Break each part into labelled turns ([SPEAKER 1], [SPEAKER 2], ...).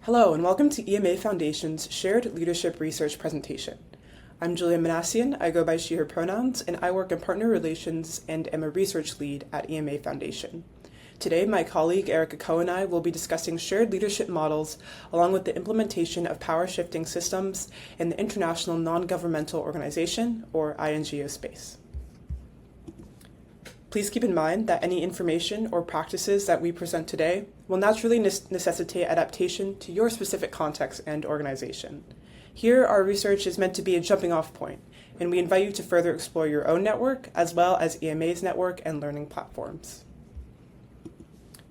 [SPEAKER 1] Hello, and welcome to EMA Foundation's Shared Leadership Research presentation. I'm Julia Minassian, I go by she/her pronouns, and I work in partner relations and am a research lead at EMA Foundation. Today, my colleague Erika Cao and I will be discussing shared leadership models along with the implementation of power-shifting systems in the international non-governmental organization, or INGO space. Please keep in mind that any information or practices that we present today will naturally necessitate adaptation to your specific context and organization. Here, our research is meant to be a jumping-off point, and we invite you to further explore your own network, as well as EMA's network and learning platforms.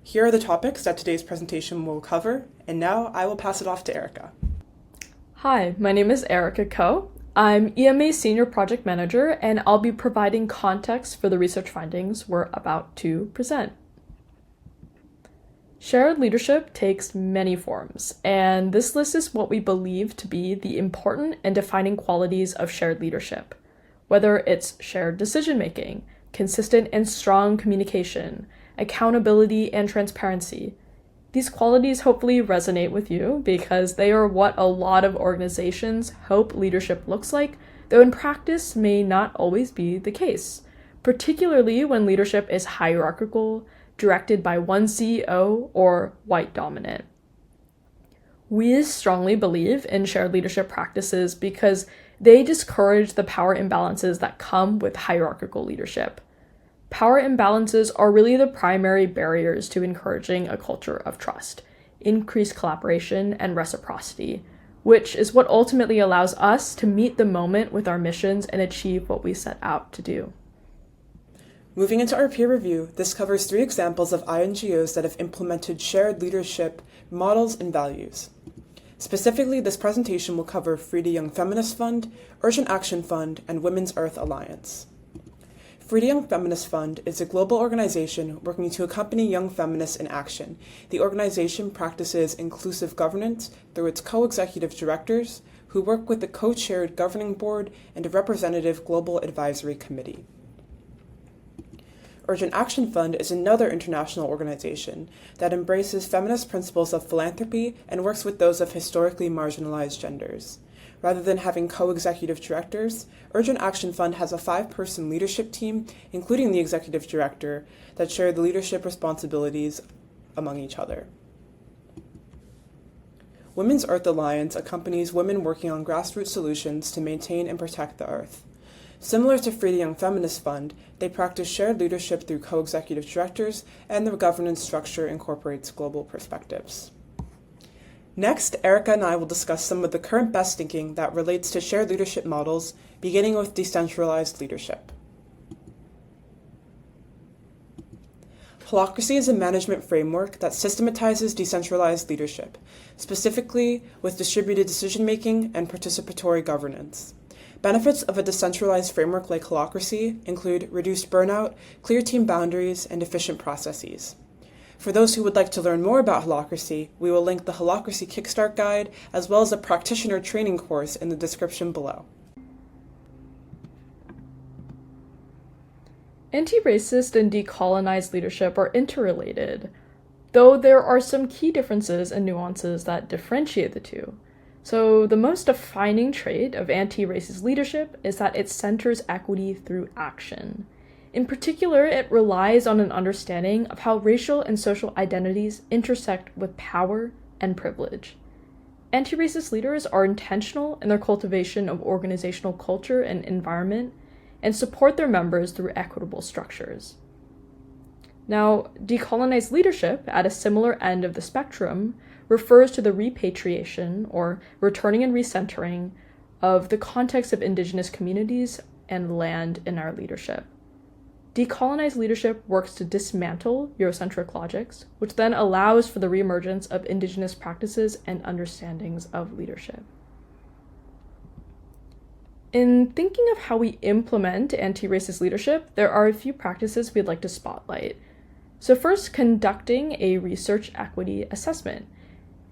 [SPEAKER 1] Here are the topics that today's presentation will cover, and now I will pass it off to Erika.
[SPEAKER 2] Hi, my name is Erika Cao. I'm EMA Senior Project Manager, and I'll be providing context for the research findings we're about to present. Shared leadership takes many forms, and this list is what we believe to be the important and defining qualities of shared leadership, whether it's shared decision-making, consistent and strong communication, accountability and transparency. These qualities hopefully resonate with you because they are what a lot of organizations hope leadership looks like, though in practice may not always be the case, particularly when leadership is hierarchical, directed by one CEO, or white dominant. We strongly believe in shared leadership practices because they discourage the power imbalances that come with hierarchical leadership. Power imbalances are really the primary barriers to encouraging a culture of trust, increased collaboration, and reciprocity, which is what ultimately allows us to meet the moment with our missions and achieve what we set out to do.
[SPEAKER 1] Moving into our peer review, this covers 3 examples of INGOs that have implemented shared leadership models and values. Specifically, this presentation will cover FRIDA Young Feminist Fund, Urgent Action Fund, and Women's Earth Alliance. FRIDA Young Feminist Fund is a global organization working to accompany young feminists in action. The organization practices inclusive governance through its co-executive directors, who work with the co-chaired governing board and a representative global advisory committee. Urgent Action Fund is another international organization that embraces feminist principles of philanthropy and works with those of historically marginalized genders. Rather than having co-executive directors, Urgent Action Fund has a 5-person leadership team, including the executive director, that share the leadership responsibilities among each other. Women's Earth Alliance accompanies women working on grassroots solutions to maintain and protect the Earth. Similar to FRIDA Young Feminist Fund, they practice shared leadership through co-executive directors, and the governance structure incorporates global perspectives. Next, Erika and I will discuss some of the current best thinking that relates to shared leadership models, beginning with decentralized leadership. Holacracy is a management framework that systematizes decentralized leadership, specifically with distributed decision-making and participatory governance. Benefits of a decentralized framework like Holacracy include reduced burnout, clear team boundaries, and efficient processes. For those who would like to learn more about Holacracy, we will link the Holacracy Kickstart guide as well as a practitioner training course in the description below.
[SPEAKER 2] Anti-racist and decolonized leadership are interrelated, though there are some key differences and nuances that differentiate the two. So the most defining trait of anti-racist leadership is that it centers equity through action. In particular, it relies on an understanding of how racial and social identities intersect with power and privilege. Anti-racist leaders are intentional in their cultivation of organizational culture and environment, and support their members through equitable structures. Now, decolonized leadership, at a similar end of the spectrum, refers to the repatriation, or returning and recentering, of the context of indigenous communities and land in our leadership. Decolonized leadership works to dismantle Eurocentric logics, which then allows for the reemergence of indigenous practices and understandings of leadership. In thinking of how we implement anti-racist leadership, there are a few practices we'd like to spotlight. So first, conducting a research equity assessment.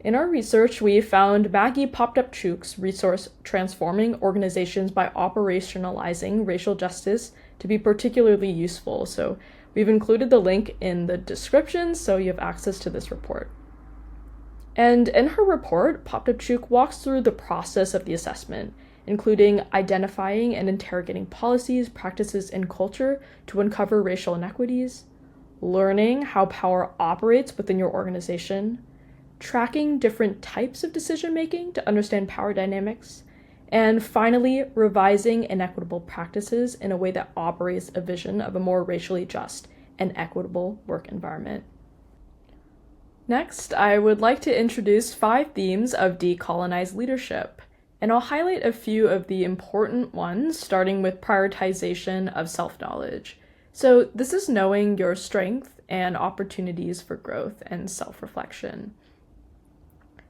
[SPEAKER 2] In our research, we found Maggie Potapchuk's resource Transforming Organizations by Operationalizing Racial Justice to be particularly useful, so we've included the link in the description so you have access to this report. And in her report, Potapchuk walks through the process of the assessment, including identifying and interrogating policies, practices, and culture to uncover racial inequities, learning how power operates within your organization, tracking different types of decision-making to understand power dynamics, and finally, revising inequitable practices in a way that operates a vision of a more racially just and equitable work environment. Next, I would like to introduce 5 themes of decolonized leadership, and I'll highlight a few of the important ones, starting with prioritization of self-knowledge. So this is knowing your strength and opportunities for growth and self-reflection.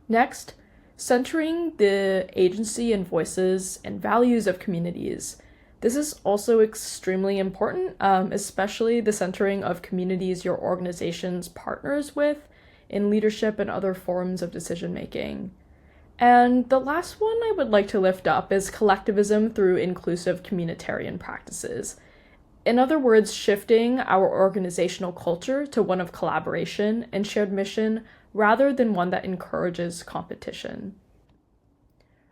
[SPEAKER 2] Next, centering the agency and voices and values of communities. This is also extremely important, especially the centering of communities your organization's partners with in leadership and other forms of decision-making. And the last one I would like to lift up is collectivism through inclusive communitarian practices. In other words, shifting our organizational culture to one of collaboration and shared mission rather than one that encourages competition.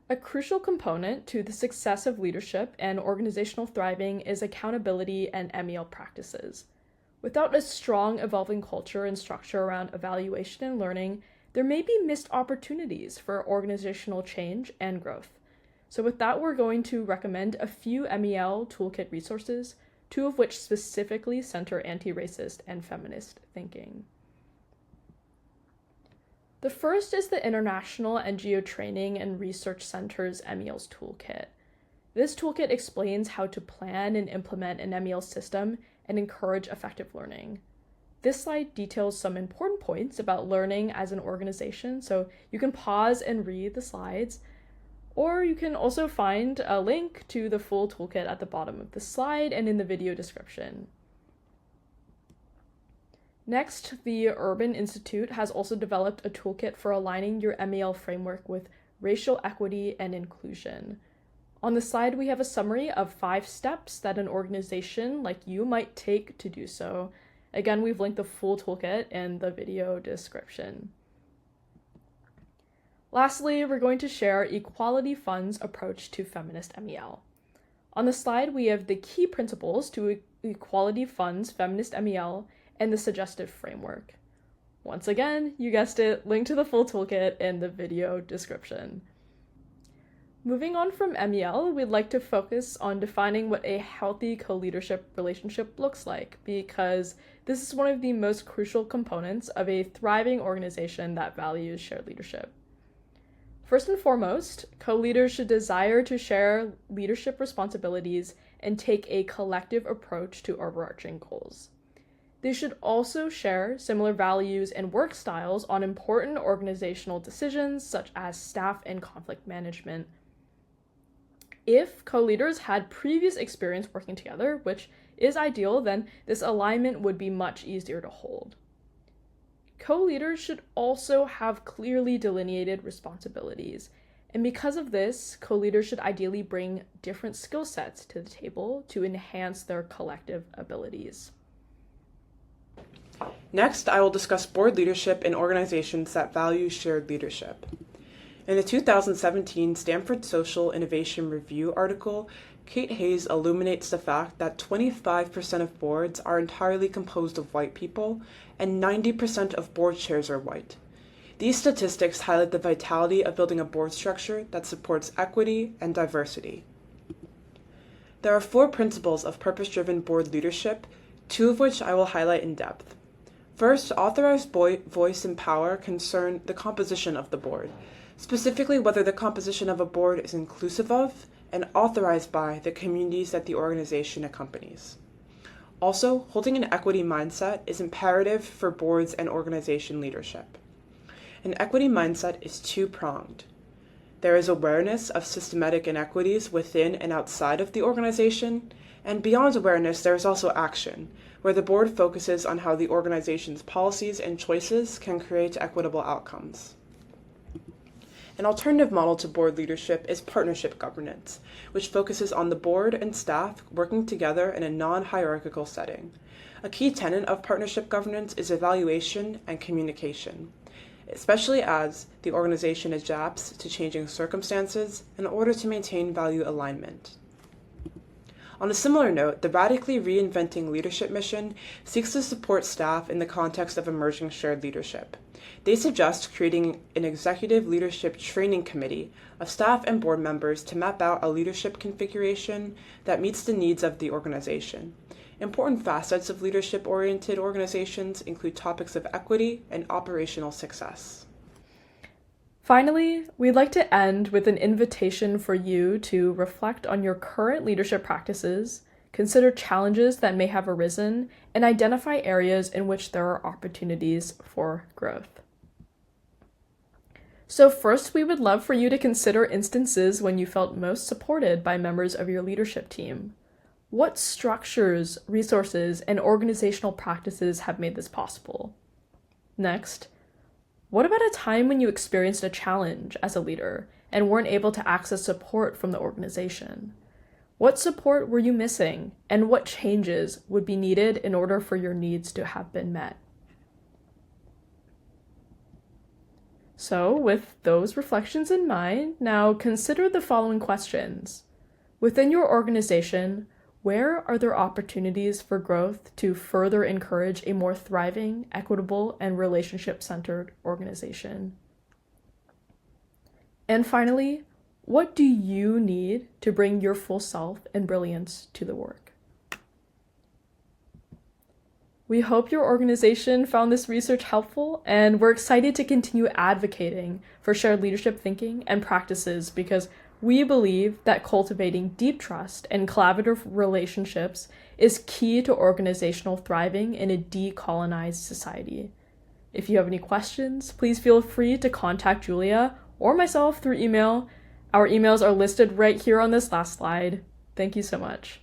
[SPEAKER 2] A crucial component to the success of leadership and organizational thriving is accountability and MEL practices. Without a strong evolving culture and structure around evaluation and learning, there may be missed opportunities for organizational change and growth. So with that, we're going to recommend a few MEL toolkit resources, 2 of which specifically center anti-racist and feminist thinking. The first is the International NGO Training and Research Center's MEL's toolkit. This toolkit explains how to plan and implement an MEL system and encourage effective learning. This slide details some important points about learning as an organization, so you can pause and read the slides, or you can also find a link to the full toolkit at the bottom of the slide and in the video description. Next, the Urban Institute has also developed a toolkit for aligning your MEL framework with racial equity and inclusion. On the slide, we have a summary of 5 steps that an organization like you might take to do so. Again, we've linked the full toolkit in the video description. Lastly, we're going to share Equality Fund's approach to feminist MEL. On the slide, we have the key principles to Equality Fund's feminist MEL and the suggestive framework. Once again, you guessed it, link to the full toolkit in the video description. Moving on from MEL, we'd like to focus on defining what a healthy co-leadership relationship looks like, because this is one of the most crucial components of a thriving organization that values shared leadership. First and foremost, co-leaders should desire to share leadership responsibilities and take a collective approach to overarching goals. They should also share similar values and work styles on important organizational decisions such as staff and conflict management. If co-leaders had previous experience working together, which is ideal, then this alignment would be much easier to hold. Co-leaders should also have clearly delineated responsibilities, and because of this, co-leaders should ideally bring different skill sets to the table to enhance their collective abilities.
[SPEAKER 1] Next, I will discuss board leadership in organizations that value shared leadership. In the 2017 Stanford Social Innovation Review article, Kate Hayes illuminates the fact that 25% of boards are entirely composed of white people, and 90% of board chairs are white. These statistics highlight the vitality of building a board structure that supports equity and diversity. There are 4 principles of purpose-driven board leadership, 2 of which I will highlight in depth. First, authorized voice and power concern the composition of the board, specifically whether the composition of a board is inclusive of and authorized by the communities that the organization accompanies. Also, holding an equity mindset is imperative for boards and organization leadership. An equity mindset is 2-pronged. There is awareness of systematic inequities within and outside of the organization, and beyond awareness, there is also action, where the board focuses on how the organization's policies and choices can create equitable outcomes. An alternative model to board leadership is partnership governance, which focuses on the board and staff working together in a non-hierarchical setting. A key tenet of partnership governance is evaluation and communication. especially as the organization adapts to changing circumstances in order to maintain value alignment. On a similar note, the Radically Reinventing Leadership mission seeks to support staff in the context of emerging shared leadership. They suggest creating an executive leadership training committee of staff and board members to map out a leadership configuration that meets the needs of the organization. Important facets of leadership-oriented organizations include topics of equity and operational success.
[SPEAKER 2] Finally, we'd like to end with an invitation for you to reflect on your current leadership practices, consider challenges that may have arisen, and identify areas in which there are opportunities for growth. So first, we would love for you to consider instances when you felt most supported by members of your leadership team. What structures, resources, and organizational practices have made this possible? Next, what about a time when you experienced a challenge as a leader and weren't able to access support from the organization? What support were you missing, and what changes would be needed in order for your needs to have been met? So, with those reflections in mind, now consider the following questions. Within your organization, where are there opportunities for growth to further encourage a more thriving, equitable, and relationship-centered organization? And finally, what do you need to bring your full self and brilliance to the work? We hope your organization found this research helpful, and we're excited to continue advocating for shared leadership thinking and practices because we believe that cultivating deep trust and collaborative relationships is key to organizational thriving in a decolonized society. If you have any questions, please feel free to contact Julia or myself through email. Our emails are listed right here on this last slide. Thank you so much.